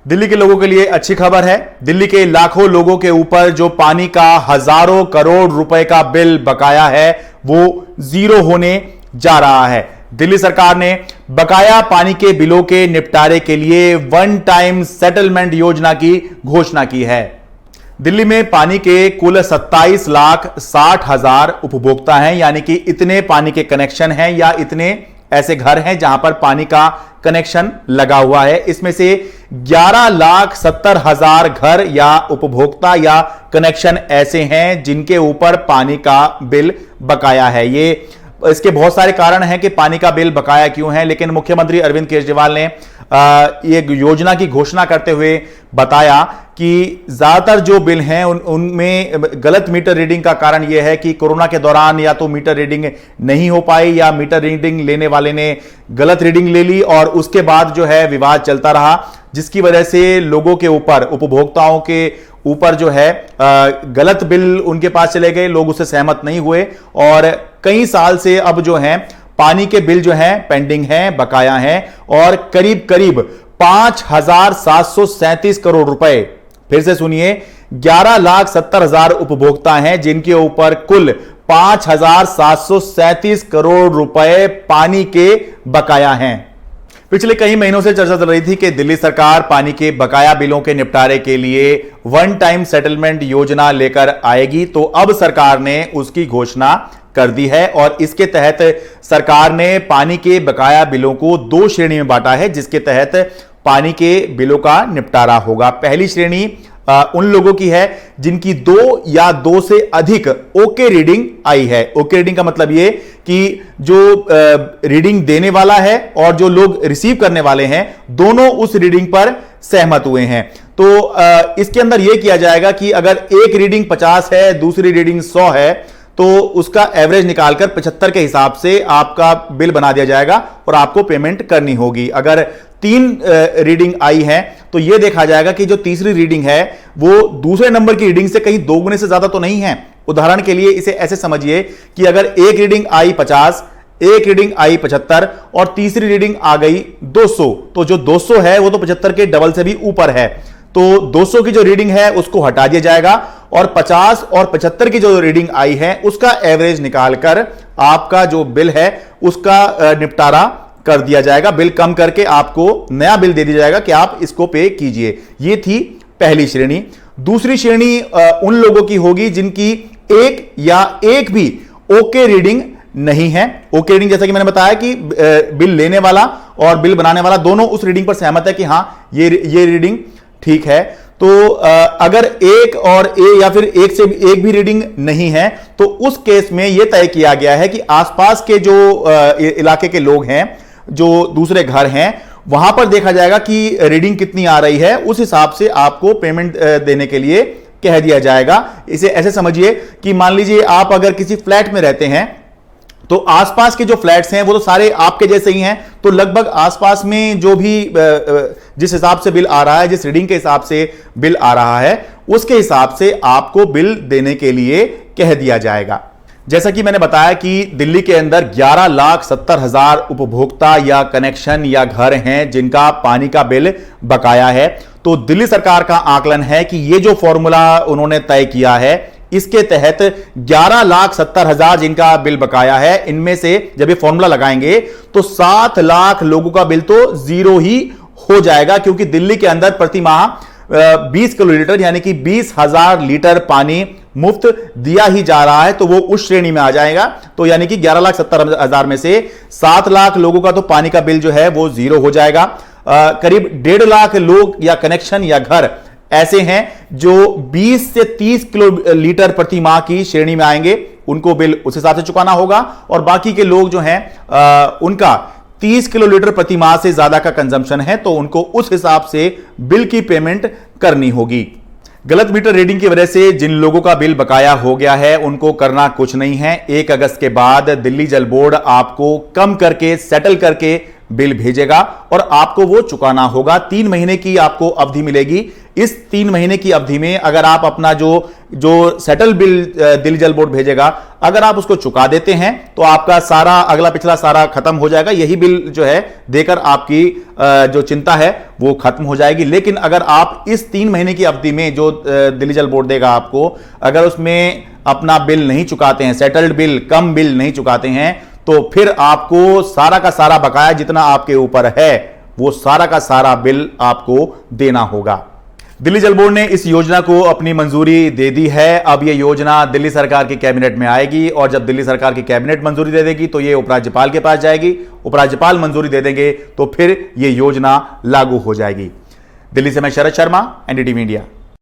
दिल्ली के लोगों के लिए अच्छी खबर है। दिल्ली के लाखों लोगों के ऊपर जो पानी का हजारों करोड़ रुपए का बिल बकाया है वो जीरो होने जा रहा है। दिल्ली सरकार ने बकाया पानी के बिलों के निपटारे के लिए वन टाइम सेटलमेंट योजना की घोषणा की है। दिल्ली में पानी के कुल 27,60,000 उपभोक्ता हैं, यानी कि इतने पानी के कनेक्शन हैं या इतने ऐसे घर हैं जहां पर पानी का कनेक्शन लगा हुआ है। इसमें से 11,70,000 घर या उपभोक्ता या कनेक्शन ऐसे हैं जिनके ऊपर पानी का बिल बकाया है। इसके बहुत सारे कारण हैं कि पानी का बिल बकाया क्यों है, लेकिन मुख्यमंत्री अरविंद केजरीवाल ने एक योजना की घोषणा करते हुए बताया कि ज्यादातर जो बिल हैं उनमें गलत मीटर रीडिंग का कारण यह है कि कोरोना के दौरान या तो मीटर रीडिंग नहीं हो पाई या मीटर रीडिंग लेने वाले ने गलत रीडिंग ले ली और उसके बाद जो है विवाद चलता रहा, जिसकी वजह से लोगों के ऊपर, उपभोक्ताओं के ऊपर जो है गलत बिल उनके पास चले गए, लोग उससे सहमत नहीं हुए और कई साल से अब जो है पानी के बिल जो है पेंडिंग है, बकाया है और करीब करीब 5,737 करोड़ रुपए, फिर से सुनिए, 11,70,000 उपभोक्ता हैं जिनके ऊपर कुल 5,737 करोड़ रुपए पानी के बकाया हैं। पिछले कई महीनों से चर्चा चल रही थी कि दिल्ली सरकार पानी के बकाया बिलों के निपटारे के लिए वन टाइम सेटलमेंट योजना लेकर आएगी, तो अब सरकार ने उसकी घोषणा कर दी है और इसके तहत सरकार ने पानी के बकाया बिलों को 2 श्रेणी में बांटा है, जिसके तहत पानी के बिलों का निपटारा होगा। पहली श्रेणी उन लोगों की है जिनकी 2 या 2 से अधिक ओके रीडिंग आई है। ओके रीडिंग का मतलब यह कि जो रीडिंग देने वाला है और जो लोग रिसीव करने वाले हैं दोनों उस रीडिंग पर सहमत हुए हैं। तो इसके अंदर यह किया जाएगा कि अगर एक रीडिंग 50 है, दूसरी रीडिंग 100 है, तो उसका एवरेज निकालकर 75 के हिसाब से आपका बिल बना दिया जाएगा और आपको पेमेंट करनी होगी। अगर 3 रीडिंग आई है तो यह देखा जाएगा कि जो तीसरी रीडिंग है वो दूसरे नंबर की रीडिंग से कहीं 2 गुने से ज्यादा तो नहीं है। उदाहरण के लिए इसे ऐसे समझिए कि अगर एक रीडिंग आई 50, एक रीडिंग आई 75 और तीसरी रीडिंग आ गई 200, तो जो 200 है वो तो 75 के डबल से भी ऊपर है, तो 200 की जो रीडिंग है उसको हटा दिया जाएगा और 50 और 75 की जो रीडिंग आई है उसका एवरेज निकालकर आपका जो बिल है उसका निपटारा कर दिया जाएगा। बिल कम करके आपको नया बिल दे दिया जाएगा कि आप इसको पे कीजिए। ये थी पहली श्रेणी। दूसरी श्रेणी उन लोगों की होगी जिनकी एक या एक भी ओके रीडिंग नहीं है। ओके रीडिंग जैसा कि मैंने बताया कि बिल लेने वाला और बिल बनाने वाला दोनों उस रीडिंग पर सहमत है कि हां ये रीडिंग ठीक है। तो अगर एक और या फिर एक से एक भी रीडिंग नहीं है तो उस केस में यह तय किया गया है कि आसपास के जो इलाके के लोग हैं, जो दूसरे घर हैं, वहां पर देखा जाएगा कि रीडिंग कितनी आ रही है, उस हिसाब से आपको पेमेंट देने के लिए कह दिया जाएगा। इसे ऐसे समझिए कि मान लीजिए आप अगर किसी फ्लैट में रहते हैं तो आसपास के जो फ्लैट्स हैं वो तो सारे आपके जैसे ही हैं, तो लगभग आसपास में जो भी जिस हिसाब से बिल आ रहा है, जिस रीडिंग के हिसाब से बिल आ रहा है, उसके हिसाब से आपको बिल देने के लिए कह दिया जाएगा। जैसा कि मैंने बताया कि दिल्ली के अंदर 11,70,000 उपभोक्ता या कनेक्शन या घर हैं जिनका पानी का बिल बकाया है। तो दिल्ली सरकार का आकलन है कि यह जो फॉर्मूला उन्होंने तय किया है इसके तहत 11,70,000 जिनका बिल बकाया है, इनमें से जब ये फॉर्मूला लगाएंगे तो 7 लाख लोगों का बिल तो जीरो ही हो जाएगा, क्योंकि दिल्ली के अंदर प्रति माह 20 किलोलीटर यानी कि 20,000 लीटर पानी मुफ्त दिया ही जा रहा है, तो वो उस श्रेणी में आ जाएगा। तो यानी कि 11,70,000 में से 7 लाख लोगों का तो पानी का बिल जो है वो जीरो हो जाएगा। करीब 1.5 लाख लोग या कनेक्शन या घर ऐसे हैं जो 20 से 30 किलो लीटर प्रति माह की श्रेणी में आएंगे, उनको बिल उस हिसाब से चुकाना होगा और बाकी के लोग जो हैं उनका 30 किलो लीटर प्रति माह से ज्यादा का कंजम्पशन है तो उनको उस हिसाब से बिल की पेमेंट करनी होगी। गलत मीटर रीडिंग की वजह से जिन लोगों का बिल बकाया हो गया है उनको करना कुछ नहीं है। 1 अगस्त के बाद दिल्ली जल बोर्ड आपको कम करके, सेटल करके बिल भेजेगा और आपको वो चुकाना होगा। 3 महीने की आपको अवधि मिलेगी इस 3 महीने की अवधि में अगर आप अपना जो सेटल बिल दिल्ली जल बोर्ड भेजेगा, अगर आप उसको चुका देते हैं तो आपका सारा अगला पिछला सारा खत्म हो जाएगा। यही बिल जो है देकर आपकी जो चिंता है वो खत्म हो जाएगी। लेकिन अगर आप इस 3 महीने की अवधि में जो दिल्ली जल बोर्ड देगा आपको, अगर उसमें अपना बिल नहीं चुकाते हैं, सेटल्ड बिल, कम बिल नहीं चुकाते हैं, तो फिर आपको सारा का सारा बकाया जितना आपके ऊपर है वो सारा का सारा बिल आपको देना होगा। दिल्ली जल बोर्ड ने इस योजना को अपनी मंजूरी दे दी है। अब यह योजना दिल्ली सरकार की कैबिनेट में आएगी और जब दिल्ली सरकार की कैबिनेट मंजूरी दे देगी तो यह उपराज्यपाल के पास जाएगी। उपराज्यपाल मंजूरी दे देंगे तो फिर यह योजना लागू हो जाएगी। दिल्ली से मैं शरद शर्मा, एनडीटीवी इंडिया।